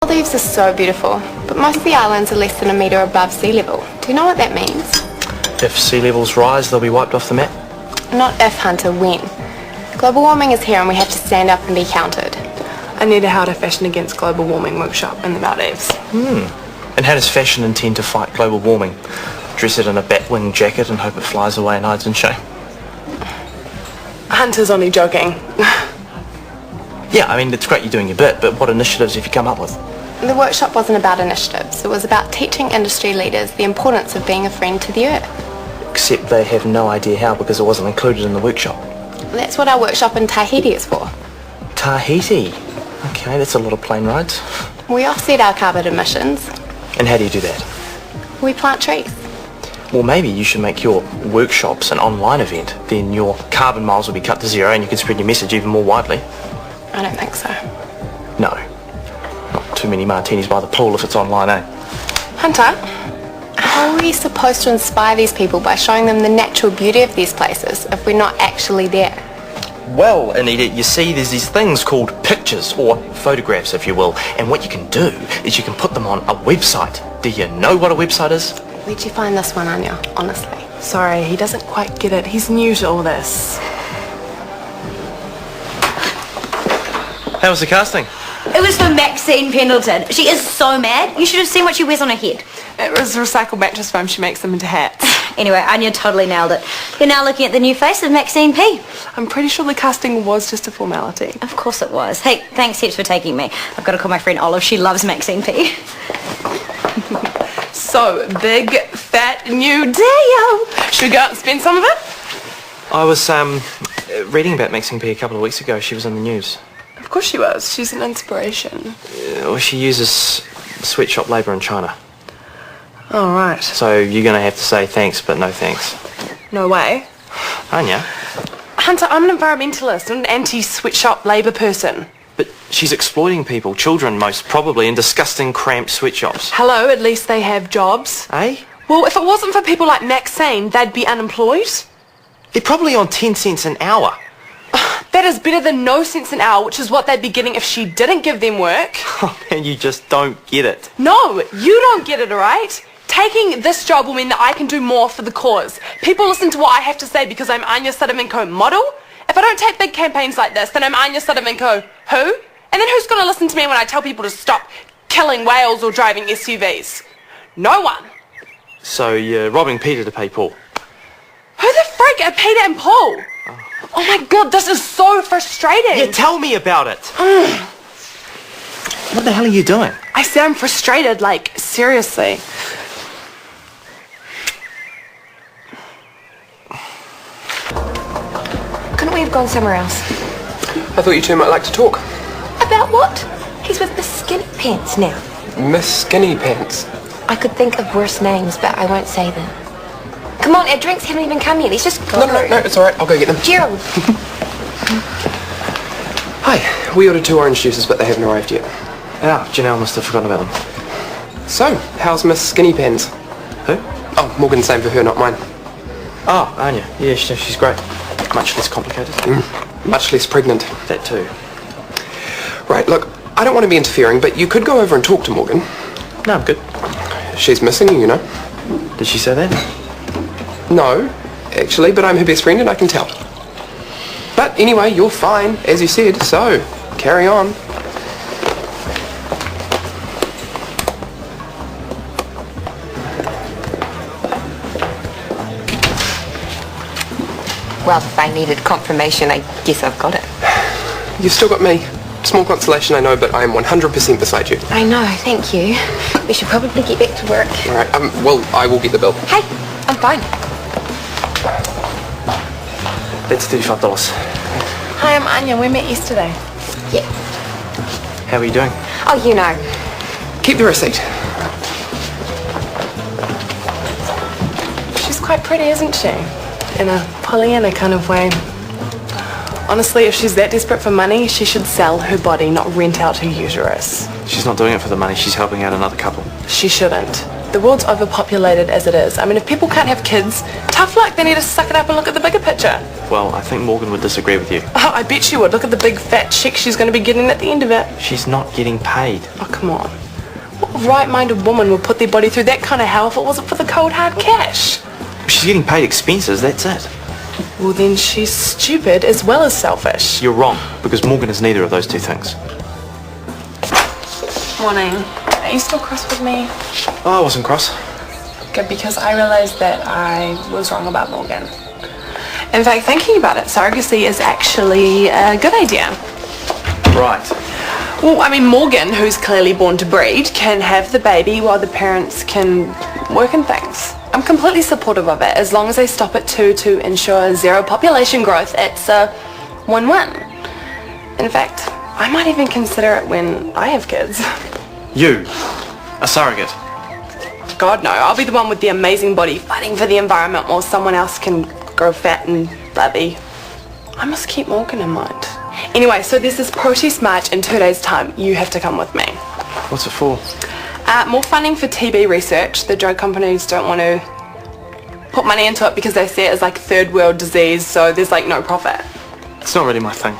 Maldives are so beautiful, but most of the islands are less than a metre above sea level. Do you know what that means? If sea levels rise, they'll be wiped off the map. Not if, Hunter, when. Global warming is here and we have to stand up and be counted. Anita held a Fashion Against Global Warming workshop in the Maldives. And how does fashion intend to fight global warming? Dress it in a batwing jacket and hope it flies away and hides in shame? Hunter's only joking. Yeah, I mean, it's great you're doing your bit, but what initiatives have you come up with? The workshop wasn't about initiatives. It was about teaching industry leaders the importance of being a friend to the earth. Except they have no idea how because it wasn't included in the workshop. That's what our workshop in Tahiti is for. Tahiti? Okay, that's a lot of plane rides. We offset our carbon emissions. And how do you do that? We plant trees. Well, maybe you should make your workshops an online event. Then your carbon miles will be cut to zero and you can spread your message even more widely. I don't think so. No. Not too many martinis by the pool if it's online, eh? Hunter, how are we supposed to inspire these people by showing them the natural beauty of these places if we're not actually there? Well, Anita, you see there's these things called pictures, or photographs if you will, and what you can do is you can put them on a website. Do you know what a website is? Where'd you find this one, Anja, honestly? Sorry, he doesn't quite get it. He's new to all this. How was the casting? It was for Maxine Pendleton. She is so mad. You should have seen what she wears on her head. It was recycled mattress foam. She makes them into hats. Anyway, Anja totally nailed it. You're now looking at the new face of Maxine P. I'm pretty sure the casting was just a formality. Of course it was. Hey, thanks heaps for taking me. I've got to call my friend Olive. She loves Maxine P. So, big, fat, new deal. Should we go out and spend some of it? I was reading about Maxine P a couple of weeks ago. She was in the news. Of course she was. She's an inspiration. Well, she uses sweatshop labour in China. All right. So you're going to have to say thanks, but no thanks. No way. Anja? Hunter, I'm an environmentalist. I'm an anti-sweatshop labour person. But she's exploiting people, children most probably, in disgusting, cramped sweatshops. Hello, at least they have jobs. Eh? Well, if it wasn't for people like Maxine, they'd be unemployed. They're probably on 10 cents an hour. That is better than no cents an hour, which is what they'd be getting if she didn't give them work. Oh, man, you just don't get it. No, you don't get it, alright? Taking this job will mean that I can do more for the cause. People listen to what I have to say because I'm Anja Sadavenko model. If I don't take big campaigns like this, then I'm Anja Sadavenko who? And then who's going to listen to me when I tell people to stop killing whales or driving SUVs? No one. So you're robbing Peter to pay Paul? Who the frick are Peter and Paul? Oh my god, this is so frustrating. Yeah, tell me about it. What the hell are you doing? I sound frustrated, like, seriously. Couldn't we have gone somewhere else? I thought you two might like to talk. About what? He's with Miss Skinny Pants now. Miss Skinny Pants. I could think of worse names, but I won't say them. Come on, our drinks haven't even come yet. Let's just go. No, it's alright. I'll go get them. Gerald. Hi, we ordered 2 orange juices, but they haven't arrived yet. Ah, Janelle must have forgotten about them. So, how's Miss Skinny Pants? Who? Oh, Morgan's name for her, not mine. Oh, Anja. Yeah, she's great. Much less complicated. Much less pregnant. That too. Right, look, I don't want to be interfering, but you could go over and talk to Morgan. No, I'm good. She's missing you, you know. Did she say that? No, actually, but I'm her best friend and I can tell. But anyway, you're fine, as you said, so carry on. Well, if I needed confirmation, I guess I've got it. You've still got me. Small consolation, I know, but I am 100% beside you. I know, thank you. We should probably get back to work. All right, well, I will get the bill. Hey, I'm fine. That's $35. Hi, I'm Anja. We met yesterday. Yeah. How are you doing? Oh, you know. Keep the receipt. She's quite pretty, isn't she? In a Pollyanna kind of way. Honestly, if she's that desperate for money, she should sell her body, not rent out her uterus. She's not doing it for the money. She's helping out another couple. She shouldn't. The world's overpopulated as it is. I mean, if people can't have kids, tough luck. They need to suck it up and look at the bigger picture. Well, I think Morgan would disagree with you. Oh, I bet she would. Look at the big fat check she's going to be getting at the end of it. She's not getting paid. Oh, come on. What right-minded woman would put their body through that kind of hell if it wasn't for the cold hard cash? She's getting paid expenses, that's it. Well, then she's stupid as well as selfish. You're wrong, because Morgan is neither of those two things. Morning. Are you still cross with me? Oh, I wasn't cross. Good, because I realised that I was wrong about Morgan. In fact, thinking about it, surrogacy is actually a good idea. Right. Well, I mean, Morgan, who's clearly born to breed, can have the baby while the parents can work and things. I'm completely supportive of it, as long as they stop it to ensure zero population growth. It's a win-win. In fact, I might even consider it when I have kids. You, a surrogate. God, no. I'll be the one with the amazing body fighting for the environment while someone else can grow fat and flabby. I must keep Morgan in mind. Anyway, so there's this protest march in 2 days' time. You have to come with me. What's it for? More funding for TB research. The drug companies don't want to put money into it because they see it as like third world disease, so there's like no profit. It's not really my thing.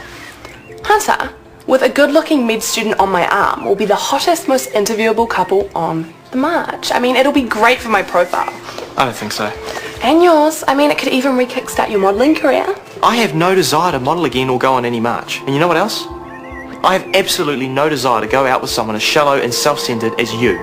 Hunter, with a good-looking med student on my arm, will be the hottest, most interviewable couple on the march. I mean, it'll be great for my profile. I don't think so. And yours. I mean, it could even re-kickstart your modelling career. I have no desire to model again or go on any march. And you know what else? I have absolutely no desire to go out with someone as shallow and self-centered as you.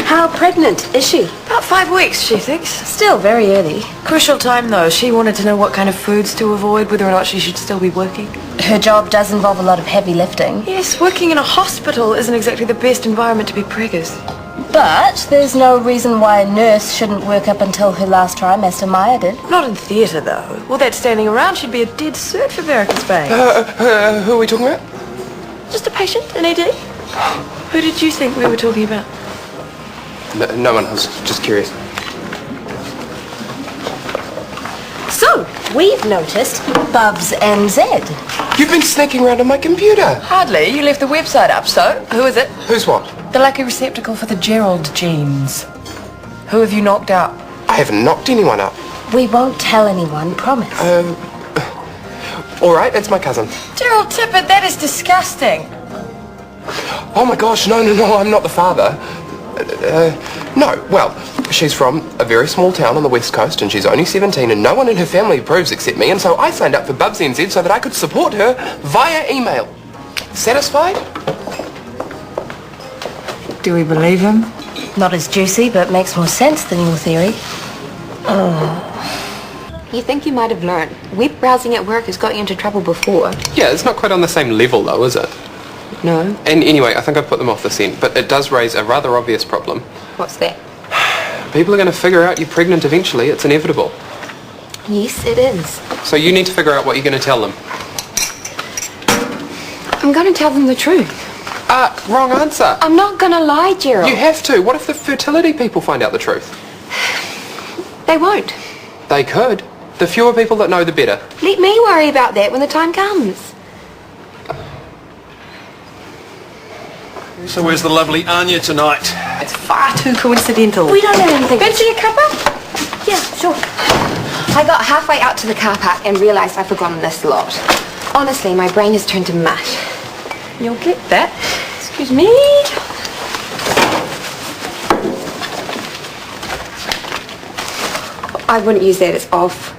How pregnant is she? About 5 weeks, she thinks. Still very early. Crucial time, though. She wanted to know what kind of foods to avoid, whether or not she should still be working. Her job does involve a lot of heavy lifting. Yes, working in a hospital isn't exactly the best environment to be preggers. But there's no reason why a nurse shouldn't work up until her last trimester. Maya did. Not in theatre, though. All that standing around, she'd be a dead cert for varicose veins. Who are we talking about? Just a patient, an ED. Who did you think we were talking about? No one. I was just curious. So, we've noticed Bubs and Zed. You've been sneaking around on my computer. Hardly. You left the website up, so who is it? Who's what? The lucky receptacle for the Gerald genes. Who have you knocked out? I haven't knocked anyone up. We won't tell anyone, promise. All right, it's my cousin. Gerald Tippett, that is disgusting. Oh my gosh, no, I'm not the father. No, well, she's from a very small town on the west coast and she's only 17 and no one in her family approves except me, and so I signed up for Bubs NZ so that I could support her via email. Satisfied? Do we believe him? Not as juicy, but makes more sense than your theory. You think you might have learned. Web browsing at work has got you into trouble before. Yeah, it's not quite on the same level though, is it? No. And anyway, I think I've put them off the scent, but it does raise a rather obvious problem. What's that? People are going to figure out you're pregnant eventually. It's inevitable. Yes, it is. So you need to figure out what you're going to tell them. I'm going to tell them the truth. Wrong answer. I'm not going to lie, Gerald. You have to. What if the fertility people find out the truth? They won't. They could. The fewer people that know, the better. Let me worry about that when the time comes. So where's the lovely Anja tonight? It's far too coincidental. We don't have anything. Fancy a cuppa? Yeah, sure. I got halfway out to the car park and realised I'd forgotten this lot. Honestly, my brain has turned to mush. You'll get that. Excuse me. I wouldn't use that, it's off.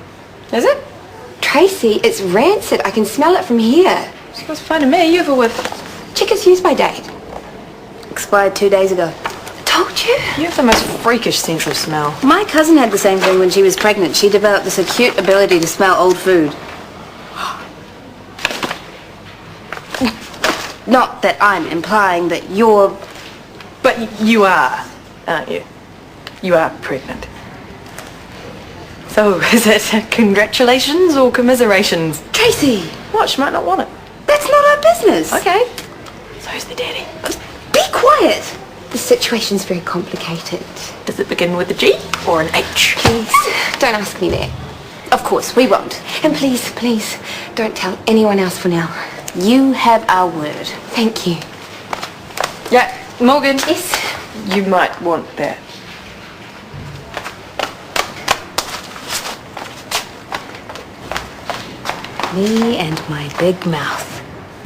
Is it? Tracy, it's rancid. I can smell it from here. Smells fine to me. You ever with... Check its use by date. Expired 2 days ago. Told you. You have the most freakish sense of smell. My cousin had the same thing when she was pregnant. She developed this acute ability to smell old food. Not that I'm implying that you're... But you are, aren't you? You are pregnant. So, is it congratulations or commiserations? Tracy! What? She might not want it. That's not our business. Okay. So who's the daddy? Be quiet. The situation's very complicated. Does it begin with a G or an H? Please, don't ask me that. Of course, we won't. And please, don't tell anyone else for now. You have our word. Thank you. Yeah, Morgan. Yes. You might want that. Me and my big mouth.